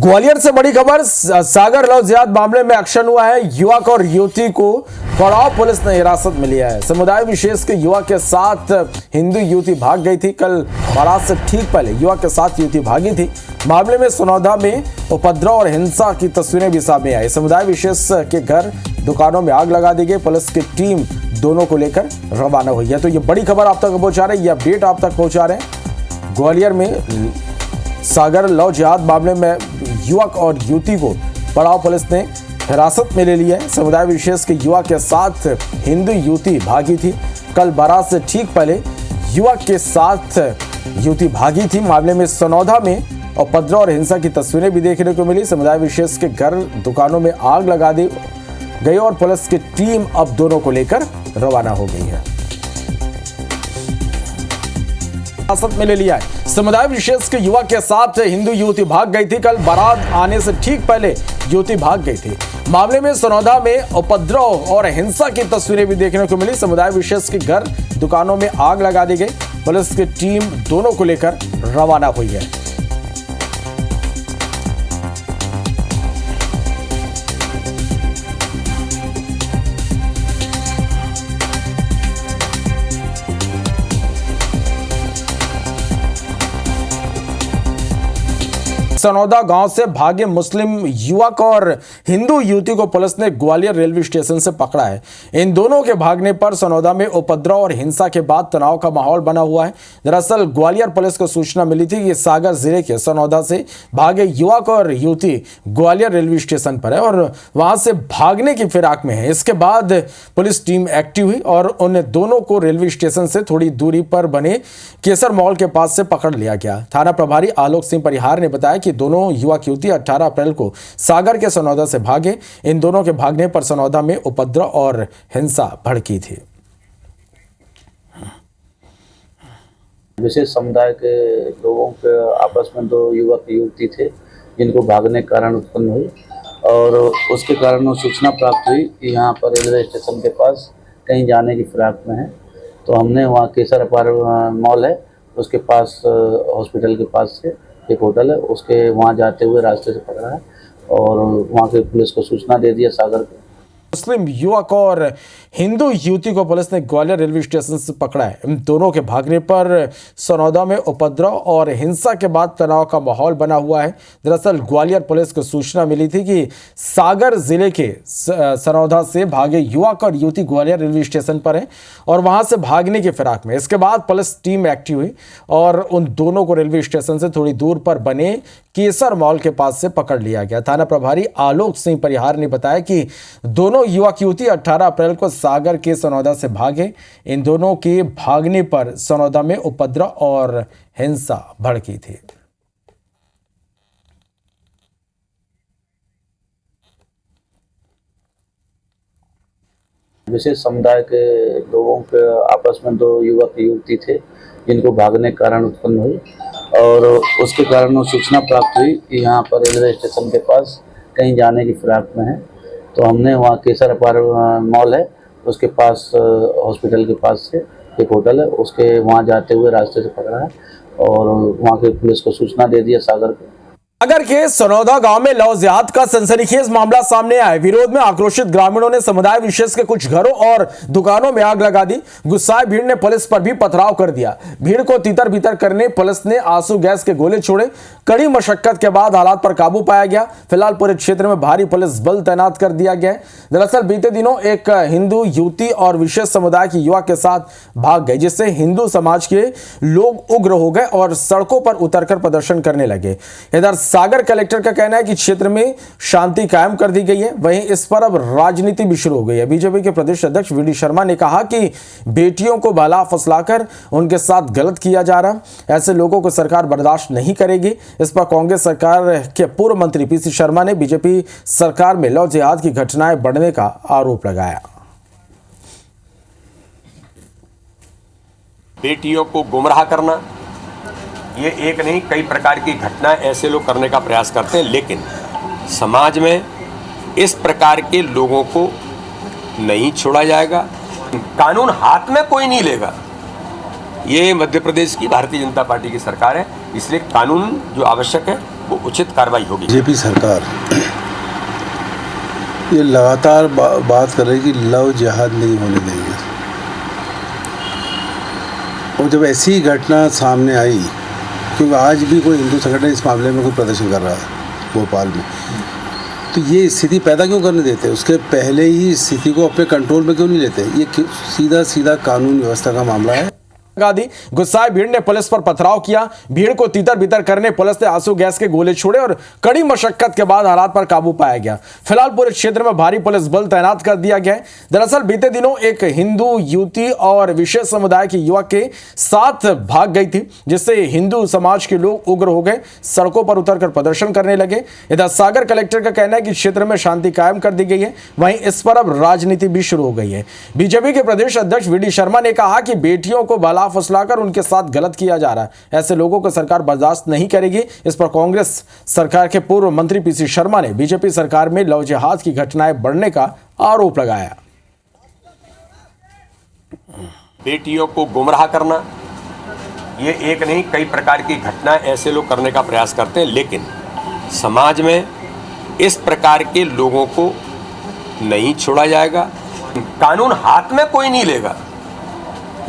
ग्वालियर से बड़ी खबर, सागर लव जिहाद मामले में एक्शन हुआ है। युवक और युवती को पड़ाव पुलिस ने हिरासत में लिया है। समुदाय विशेष के युवक के साथ हिंदू युवती भाग गई थी। कल बारात से ठीक पहले युवक के साथ युवती भागी थी। मामले में सोनौदा में उपद्रव और हिंसा की तस्वीरें भी सामने आई। समुदाय विशेष के घर, दुकानों में आग लगा दी गई। पुलिस की टीम दोनों को लेकर रवाना हुई है। तो ये बड़ी खबर आप तक पहुंचा रहे हैं, ये अपडेट आप तक पहुंचा रहे हैं। ग्वालियर में सागर लव जिहाद मामले में युवक और युवती को पड़ाव पुलिस ने हिरासत में ले लिया है। समुदाय विशेष के युवक के साथ हिंदू युवती भागी थी। कल बारात से ठीक पहले युवक के साथ युवती भागी थी। मामले में सोनौदा में उपद्रव और हिंसा की तस्वीरें भी देखने को मिली। समुदाय विशेष के घर, दुकानों में आग लगा दी गई और पुलिस की टीम अब दोनों को लेकर रवाना हो गई है। हिरासत में ले लिया है। समुदाय विशेष के युवक के साथ हिंदू युवती भाग गई थी। कल बारात आने से ठीक पहले युवती भाग गई थी। मामले में सोनौदा में उपद्रव और हिंसा की तस्वीरें भी देखने को मिली। समुदाय विशेष के घर, दुकानों में आग लगा दी गई। पुलिस की टीम दोनों को लेकर रवाना हुई है। सोनौदा गांव से भागे मुस्लिम युवक और हिंदू युवती को पुलिस ने ग्वालियर रेलवे स्टेशन से पकड़ा है। इन दोनों के भागने पर सोनौदा में उपद्रव और हिंसा के बाद तनाव का माहौल बना हुआ है। दरअसल ग्वालियर पुलिस को सूचना मिली थी कि सागर जिले के सोनौदा से भागे युवक और युवती ग्वालियर रेलवे स्टेशन पर है और वहां से भागने की फिराक में है। इसके बाद पुलिस टीम एक्टिव हुई और उन दोनों को रेलवे स्टेशन से थोड़ी दूरी पर बने केसर मॉल के पास से पकड़ लिया गया। थाना प्रभारी आलोक सिंह परिहार ने बताया कि दोनों युवक युवती 18 अप्रैल को सागर के सोनौदा से भागे। इन दोनों के भागने पर सोनौदा में उपद्रव और हिंसा भड़की थी। विशेष समुदाय के लोगों के आपस में दो युवक युवती थे जिनको भागने के कारण उत्पन्न हुई और उसके कारण सूचना प्राप्त हुई कि यहाँ पर रेलवे स्टेशन के पास कहीं जाने की फिराक में है। तो हमने वहाँ केसर अपार मॉल है, उसके पास हॉस्पिटल के पास से एक होटल है, उसके वहाँ जाते हुए रास्ते से पकड़ा है और वहाँ के पुलिस को सूचना दे दिया सागर के। मुस्लिम युवक और हिंदू युवती को पुलिस ने ग्वालियर रेलवे स्टेशन से पकड़ा है। इन दोनों के भागने पर सोनौदा में उपद्रव और हिंसा के बाद तनाव का माहौल बना हुआ है। दरअसल ग्वालियर पुलिस को सूचना मिली थी कि सागर जिले के सोनौदा से भागे युवक और युवती ग्वालियर रेलवे स्टेशन पर हैं और वहां से भागने की फिराक में। इसके बाद पुलिस टीम एक्टिव हुई और उन दोनों को रेलवे स्टेशन से थोड़ी दूर पर बने केसर मॉल के पास से पकड़ लिया गया। थाना प्रभारी आलोक सिंह परिहार ने बताया कि दोनों युवक युवती 18 अप्रैल को सागर के सोनौदा से भागे। इन दोनों के भागने पर सोनौदा में उपद्रव और हिंसा भड़की थी। विशेष समुदाय के लोगों के आपस में दो युवक युवती थे जिनको भागने के कारण उत्पन्न हुई और उसके कारण सूचना प्राप्त हुई कि यहाँ पर रेलवे स्टेशन के पास कहीं जाने की फिराक में है। तो हमने वहाँ केसर अपार मॉल है, उसके पास हॉस्पिटल के पास से एक होटल है, उसके वहाँ जाते हुए रास्ते से पकड़ा है और वहाँ के पुलिस को सूचना दे दिया सागर के। सागर के सोनौदा गांव में लव जिहाद का सनसनीखेज मामला सामने आया। विरोध में आक्रोशित ग्रामीणों ने समुदाय विशेष के कुछ घरों और दुकानों में आग लगा दी। गुस्साए भीड़ ने पुलिस पर भी पथराव कर दिया। भीड़ को तितर बितर करने पुलिस ने आंसू गैस के गोले छोड़े। कड़ी मशक्कत के बाद हालात पर काबू पाया गया। फिलहाल पूरे क्षेत्र में भारी पुलिस बल तैनात कर दिया गया है। दरअसल बीते दिनों एक हिंदू युवती और विशेष समुदाय की युवक के साथ भाग गई, जिससे हिंदू समाज के लोग उग्र हो गए और सड़कों पर उतरकर प्रदर्शन करने लगे। इधर सागर कलेक्टर का कहना है कि क्षेत्र में शांति कायम कर दी गई है। वहीं इस पर अब राजनीति भी शुरू हो गई है। बीजेपी के प्रदेश अध्यक्ष वीडी शर्मा ने कहा कि बेटियों को बहला फुसलाकर उनके साथ गलत किया जा रहा, ऐसे लोगों को सरकार बर्दाश्त नहीं करेगी। इस पर कांग्रेस सरकार के पूर्व मंत्री पीसी शर्मा ने बीजेपी सरकार में लव जिहाद की घटनाएं बढ़ने का आरोप लगाया। बेटियों को गुमराह करना, ये एक नहीं कई प्रकार की घटनाएं ऐसे लोग करने का प्रयास करते हैं, लेकिन समाज में इस प्रकार के लोगों को नहीं छोड़ा जाएगा। कानून हाथ में कोई नहीं लेगा। ये मध्य प्रदेश की भारतीय जनता पार्टी की सरकार है, इसलिए कानून जो आवश्यक है वो उचित कार्रवाई होगी। बीजेपी सरकार ये लगातार बात कर रही है कि लव जिहाद नहीं होने देंगे, और जब ऐसी घटना सामने आई, क्योंकि आज भी कोई हिंदू संगठन इस मामले में कोई प्रदर्शन कर रहा है भोपाल में, तो ये स्थिति पैदा क्यों करने देते? उसके पहले ही स्थिति को अपने कंट्रोल में क्यों नहीं लेते? ये सीधा सीधा कानून व्यवस्था का मामला है। गादी गुस्साए भीड़ ने पुलिस पर पथराव किया। भीड़ को तीतर बितर करने पुलिस ने आंसू गैस के गोले छोड़े और कड़ी मशक्कत के बाद हालात पर काबू पाया गया। फिलहाल पूरे क्षेत्र में भारी पुलिस बल तैनात कर दिया गया है। दरअसल बीते दिनों एक हिंदू युवती और विशेष समुदाय के युवक के साथ भाग गई थी, जिससे हिंदू समाज के लोग उग्र हो गए, सड़कों पर उतरकर प्रदर्शन करने लगे। इधर सागर कलेक्टर का कहना है कि क्षेत्र में शांति कायम कर दी गई है, वहीं इस पर अब राजनीति भी शुरू हो गई है। बीजेपी के प्रदेश अध्यक्ष वीडी शर्मा ने कहा कि बेटियों को भला फुसलाकर उनके साथ गलत किया जा रहा है, ऐसे लोगों को सरकार बर्दाश्त नहीं करेगी। इस पर कांग्रेस सरकार के पूर्व मंत्री पीसी शर्मा ने बीजेपी सरकार में लव जिहाद की घटनाएं बढ़ने का आरोप लगाया। बेटियों को गुमराह करना, ये एक नहीं कई प्रकार की घटनाएं ऐसे लोग करने का प्रयास करते हैं, लेकिन समाज में इस प्रकार के लोगों को नहीं छोड़ा जाएगा। कानून हाथ में कोई नहीं लेगा।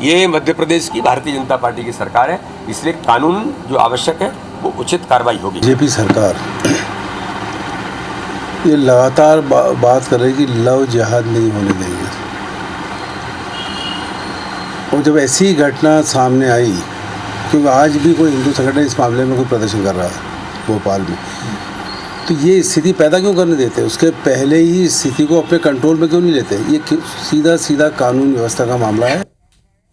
ये मध्य प्रदेश की भारतीय जनता पार्टी की सरकार है, इसलिए कानून जो आवश्यक है वो उचित कार्रवाई होगी। बीजेपी सरकार ये लगातार बात कर रही है कि लव जिहाद नहीं होने देंगे, और जब ऐसी घटना सामने आई, क्योंकि आज भी कोई हिंदू संगठन इस मामले में कोई प्रदर्शन कर रहा है भोपाल में, तो ये स्थिति पैदा क्यों करने देते? उसके पहले ही स्थिति को अपने कंट्रोल में क्यों नहीं लेते? ये सीधा सीधा कानून व्यवस्था का मामला है।